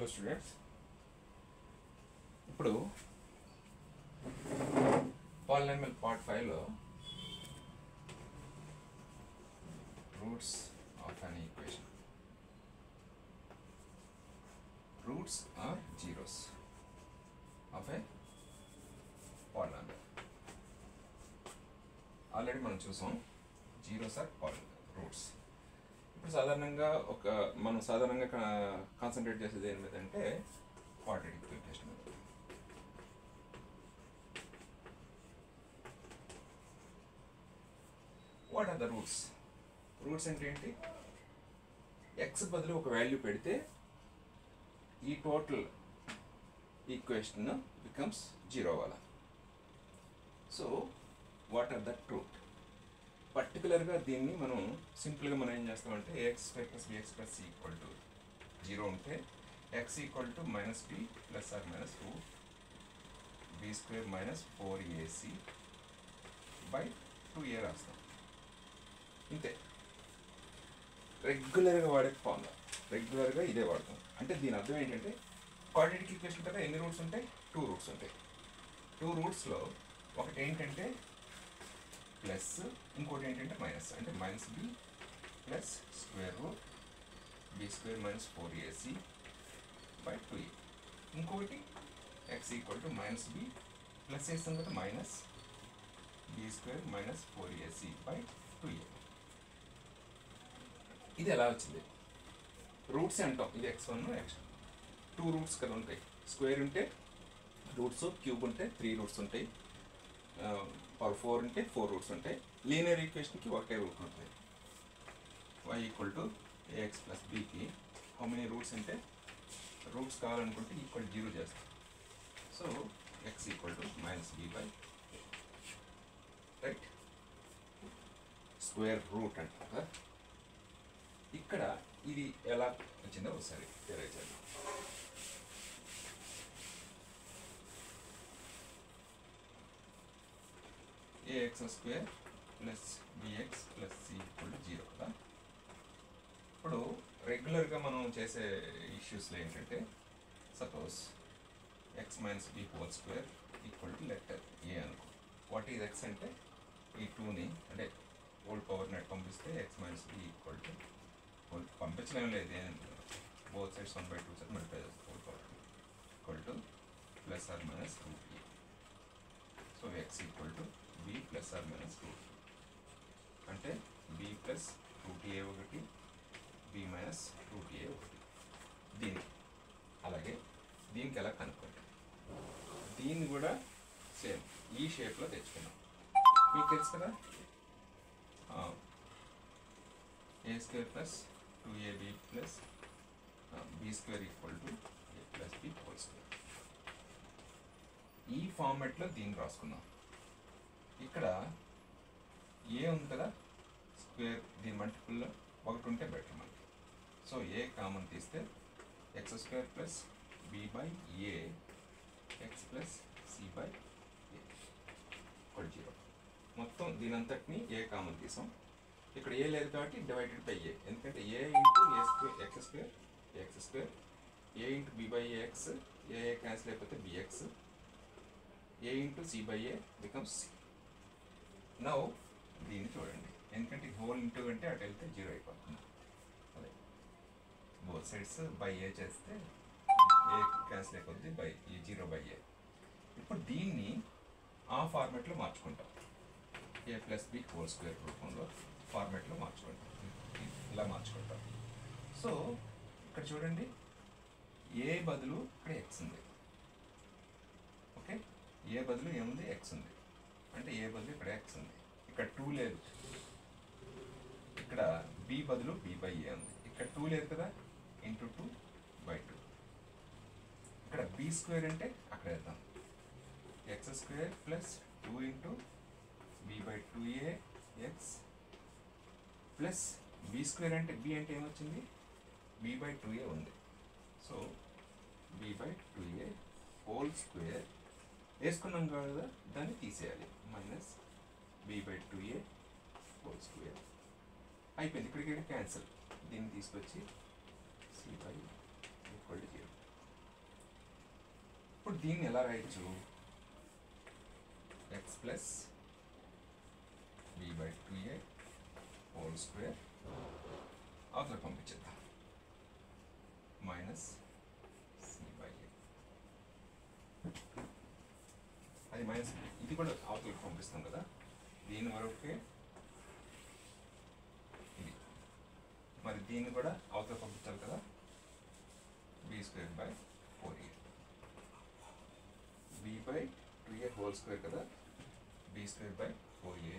Hello students. ఇప్పుడు polynomial part 5 లో roots of an equation. Roots are zeros of a polynomial. Already మనం చూసాం zeros are roots. ఇప్పుడు సాధారణంగా మనం సాధారణంగా కాన్సన్ట్రేట్ చేసేది ఏం లేదంటే క్వాడ్రాటిక్ ఈక్వేషన్ మీద. What are the roots? Roots అంటే ఏంటి? ఎక్స్ బదులు ఒక వాల్యూ పెడితే ఈ టోటల్ ఈక్వేషన్ బికమ్స్ జీరో అవ్వాలి. So what are that root? పర్టికులర్గా దీన్ని మనం సింపుల్గా మనం ఏం చేస్తామంటే a x square plus b x plus c equal to zero ఉంటే x equal to minus B plus or minus root B square minus 4ac by 2a రాస్తాం. ఇంతే. రెగ్యులర్గా వాడే ఫార్ములా, రెగ్యులర్గా ఇదే వాడతాం. అంటే దీని అర్థం ఏంటంటే క్వాడ్రాటిక్ ఈక్వేషన్ కదా ఎన్ని రూట్స్ ఉంటాయి? 2 రూట్స్ ఉంటాయి. 2 రూట్స్లో ఒకటి ఏంటంటే ప్లస్, ఇంకోటి ఏంటంటే మైనస్. అంటే minus B plus square root B square minus 4ac by 2a. ఇంకొకటి X equal to minus B plus చేస్తాం కదా minus B square minus 4ac by 2a. ఇది ఎలా వచ్చింది? రూట్స్ అంటాం. ఇది x1 x2 2 రూట్స్ కదా ఉంటాయి. స్క్వేర్ ఉంటే రూట్స్, క్యూబ్ ఉంటే 3 రూట్స్ ఉంటాయి, పవర్ 4 ఉంటే 4 రూట్స్ ఉంటాయి. లీనియర్ ఈక్వేషన్కి ఒకటే రూట్ ఉంటుంది. y equal to a x plus బీకి హౌ మెనీ రూట్స్ అంటే రూట్స్ కావాలనుకుంటే ఈక్వల్ 0 చేస్తాం. So x equal to minus b by right square root అంటారు కదా. ఇక్కడ ఇది ఎలా వచ్చిందో ఒకసారి డెరైవ్ చేద్దాం. A x square plus b x plus c equal to 0 కదా. ఇప్పుడు రెగ్యులర్గా మనం చేసే ఇష్యూస్లో ఏంటంటే suppose x minus b whole square equal to letter a అనుకో. వాట్ ఈజ్ ఎక్స్ అంటే ఈ 2ని అంటే హోల్ పవర్ నెట్ పంపిస్తే x minus b equal to whole పంపించలేం లేదు, బోత్ సైడ్స్ 1/2 సార్ మల్టిప్లై చేస్తాం. Whole power equal to plus or minus root a. So x equal to b plus or minus root అంటే b plus root a ఒకటి, b minus root a ఒకటి. దీనికి అలాగే దీనికి ఎలా కనుక్కోండి. దీన్ని కూడా సేమ్ ఈ షేప్లో తెచ్చుకున్నాం. మీకు తెలుసు కదా a square plus 2ab plus B square equal to a plus b whole square. ఈ ఫార్మాట్లో దీన్ని రాసుకున్నాం. ఇక్కడ ఏ ఉంది కదా స్క్వేర్, దీని మల్టిపుల్లో ఒకటి ఉంటే బెటర్ మనకి. సో ఏ కామన్ తీస్తే X square plus B by A X plus C by A equal 0. మొత్తం దీని అంతటిని ఏ కామన్ తీసాం. ఇక్కడ ఏ లేదు కాబట్టి డివైడెడ్ బై ఏ, ఎందుకంటే a into a square x square x square, a into B by a x, a cancel అయిపోతే b x, a into c by a becomes c. Now దీన్ని చూడండి, ఎందుకంటే హోల్ ఇంటూ అంటే అటు వెళ్తే 0 అయిపోతుంది. అదే బోత్ సైడ్స్ బై ఏ చేస్తే ఏ క్యాన్సిల్ అయిపోద్ది బై ఈ 0 బై ఏ. ఇప్పుడు దీన్ని ఆ ఫార్మాట్లో మార్చుకుంటాం. ఏ ప్లస్ బి హోల్ స్క్వేర్ రూపంలో ఫార్మాట్లో మార్చుకుంటాం. ఇలా మార్చుకుంటాం. సో ఇక్కడ చూడండి, ఏ బదులు ఇక్కడ ఎక్స్ ఉంది. ఓకే, ఏ బదులు ఏముంది? ఎక్స్ ఉంది. అంటే ఏ బదులు ఇక్కడ ఎక్స్ ఉంది. ఇక్కడ 2 లేదు. ఇక్కడ బి బదులు బి బై ఏ ఉంది. ఇక్కడ 2 లేదు కదా, ఇంటూ 2 బై 2. ఇక్కడ బి స్క్వేర్ అంటే అక్కడ వేద్దాం. X square plus 2 into B by 2a X plus B square అంటే బి అంటే ఏమొచ్చింది? బి బై 2a ఉంది. So B by 2a whole square వేసుకున్నాం కదా, దాన్ని తీసేయాలి. Minus B by 2a whole square అయిపోయింది. ఇక్కడికి క్యాన్సిల్. దీన్ని తీసుకొచ్చి సి బై ఈక్వల్ టు 0. ఇప్పుడు దీన్ని ఎలా రాయొచ్చు? X plus B by 2a whole square అవతల పంపించేద్దాం మైనస్ సి బై ఏ. అది మైనస్ ఇది కూడా అవతలకి పంపిస్తాం కదా, దీని వరకే ఇది, మరి దీన్ని కూడా అవతల పంపించాలి కదా, B square by 4a. B by 2a whole square కదా, బి స్క్వేర్ బై 4a.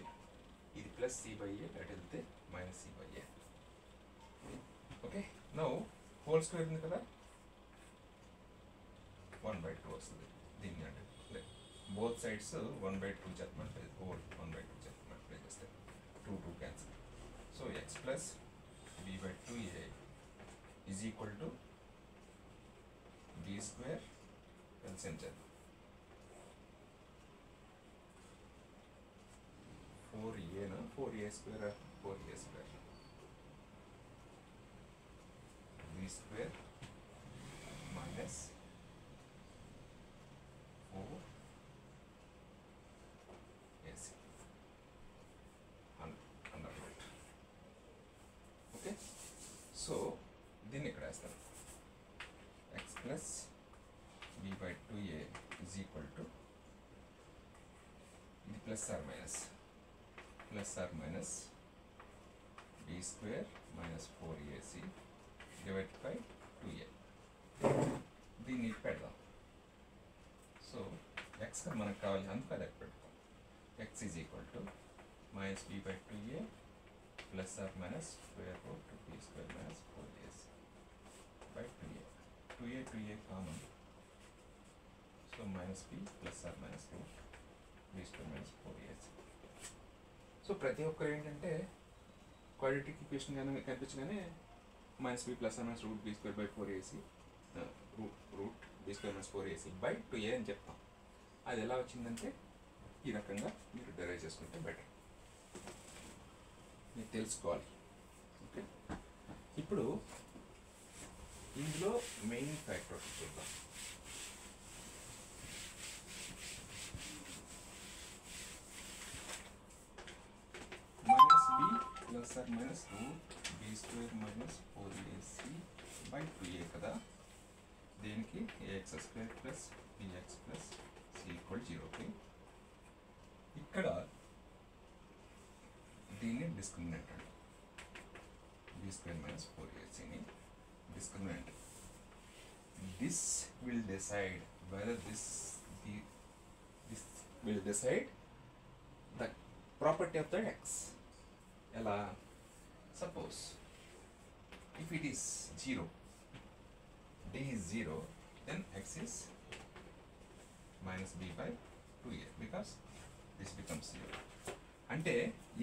ఇది ప్లస్ సి బై ఏ అటు వెళ్తే minus C by A. Okay, now whole square ఉంది కదా, 1/2 వస్తుంది దీన్ని, అంటే బోత్ సైడ్స్ 1/2 చేత మల్టిప్లై, హోల్ 1/2 చేత మల్టిప్లై చేస్తే 2 cancel. So X plus B by 2a is equal to B square LCM చేద్దాం 4a na 4a square 4a square b square minus 4ac under root. Okay, so దీన్ని ఇక్కడ వేస్తాను, x plus b by 2a is equal to ఇది plus or minus b square minus 4ac divided by 2a. దీన్ని పెడదాం. So x మనకు కావాలి అంతా లెక్క పెడతాం. x is equal to minus b by 2a plus or minus square root b square minus 4ac by 2a. 2a common. So minus b plus or minus root b square minus 4ac. So ప్రతి ఒక్కరు ఏంటంటే quadratic equation కానీ కనిపించగానే minus B plus minus root B square by 4ac root B square minus 4ac by 2a అని చెప్తాం. అది ఎలా వచ్చిందంటే ఈ రకంగా మీరు డెరైవ్ చేసుకుంటే బెటర్, మీరు తెలుసుకోవాలి. ఓకే, ఇప్పుడు ఇందులో మెయిన్ ఫ్యాక్టర్ చూద్దాం. Plus or minus root B square minus 4ac by 2a కదా, దీనికి ax square plus bx plus c equal 0కి. ఇక్కడ దీన్ని డిస్క్రిమినెంట్ అండి, బి స్క్వేర్ మైనస్ 4acని discriminant. This will decide whether this will decide the property of the x. ఎలా? Suppose if it is 0, d is 0, then x is minus b by 2a because this becomes 0. అంటే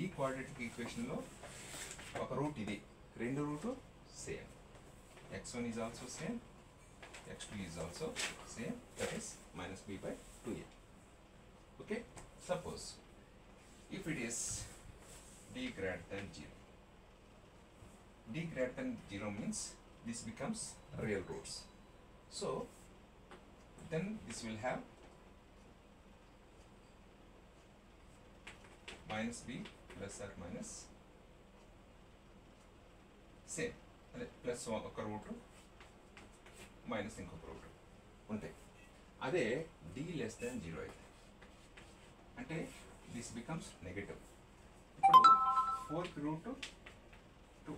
ఈ quadratic ఈక్వేషన్లో ఒక route ఇది, రెండు route same, x1 is also same, x2 is also same, that is minus b by 2a. Okay, suppose if it is d greater than 0. D greater than 0 means this becomes real roots. So then this will have minus b plus or minus same, plus ఒక route minus ఇంకొక route ఉంటాయి. అదే d less than 0 అయితే అంటే this becomes negative. ఇప్పుడు 4th route 2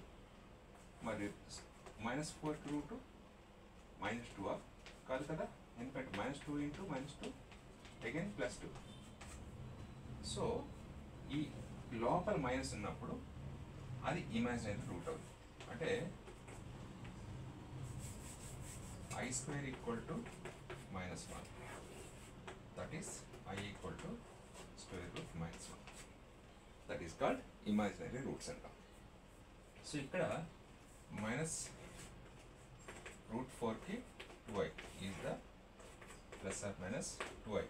మరి minus 4th route minus 2 కాదు కదా, ఎందుకంటే minus 2 into minus 2 again plus 2. So ఈ లోపల మైనస్ ఉన్నప్పుడు అది ఇమాజినరీ రూట్ అవుతుంది. అంటే i square equal to minus 1, that is I equal to square root minus 1. That is called imaginary roots అంటాం. సో ఇక్కడ మైనస్ రూట్ 4కి 2i is the plus or minus 2i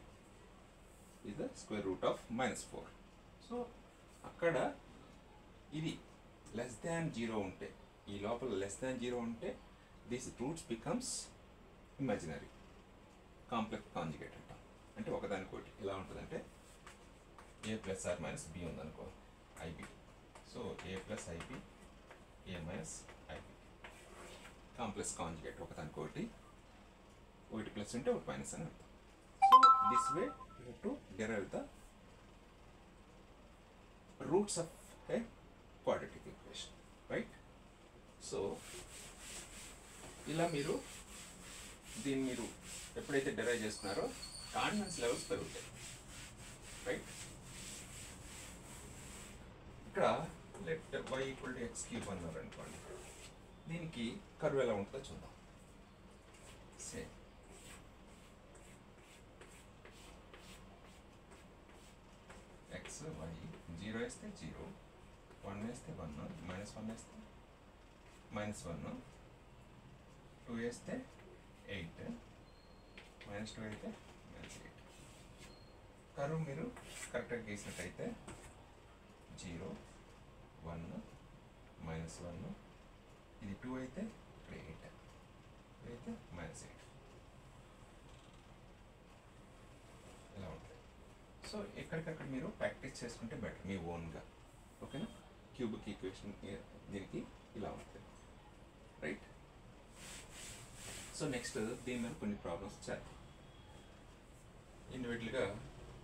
is the square root of minus 4. So అక్కడ ఇది less than 0 ఉంటే, ఈ లోపల less than 0 ఉంటే this roots becomes imaginary. Complex conjugate అంటాం. అంటే ఒకదానికోటి ఎలా ఉంటుందంటే ఏ ప్లస్ ఆర్ మైనస్ బి ఉందనుకో, ఐబి. సో ఏ ప్లస్ ఐబి, ఏ మైనస్ ఐబి, కాంప్లెక్స్ కాంజుగేట్. ఒకదానికోటి, ఒకటి ప్లస్ ఉంటే ఒకటి మైనస్ అని అర్థం. So this way you have to derive the roots of a quadratic equation, right? So ఇలా మీరు దీన్ని మీరు ఎప్పుడైతే డెరైవ్ చేసుకున్నారో కాన్ఫిడెన్స్ లెవెల్స్ పెరుగుతాయి, రైట్? ఇక్కడ let y equal to X cube అన్నారు అనుకోండి, దీనికి కర్వ్ ఎలా ఉంటుందో చూద్దాం. సేమ్ ఎక్స్ వై, 0 వేస్తే 0, 1 వేస్తే 1, -1 వేస్తే -1, 2 వేస్తే 8, -2 అయితే -8. కర్వ్ మీరు కరెక్ట్గా గీసినట్టయితే 0, 1, -1, ఇది 2 అయితే ఇక్కడ 8, అయితే -8 ఇలా ఉంటుంది. సో ఎక్కడికక్కడ మీరు ప్రాక్టీస్ చేసుకుంటే బెటర్ మీ ఓన్గా, ఓకేనా? క్యూబిక్ ఈక్వేషన్ దీనికి ఇలా ఉంటుంది, రైట్? సో నెక్స్ట్ దీని మీద కొన్ని ప్రాబ్లమ్స్ చేద్దాం. ఇండివిజువల్గా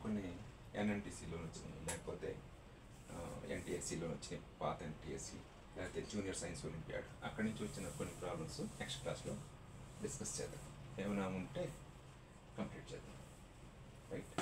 కొన్ని ఎన్ఎన్టీసీలో వచ్చినాయి, లేకపోతే ఎన్టీఎస్సీలో వచ్చినాయి, పాత ఎన్టీఎస్సీ, లేకపోతే జూనియర్ సైన్స్ ఒలింపియాడ్, అక్కడి నుంచి వచ్చిన కొన్ని ప్రాబ్లమ్స్ నెక్స్ట్ క్లాస్లో డిస్కస్ చేద్దాం. ఏమైనా ఉంటే కంప్లీట్ చేద్దాం, రైట్?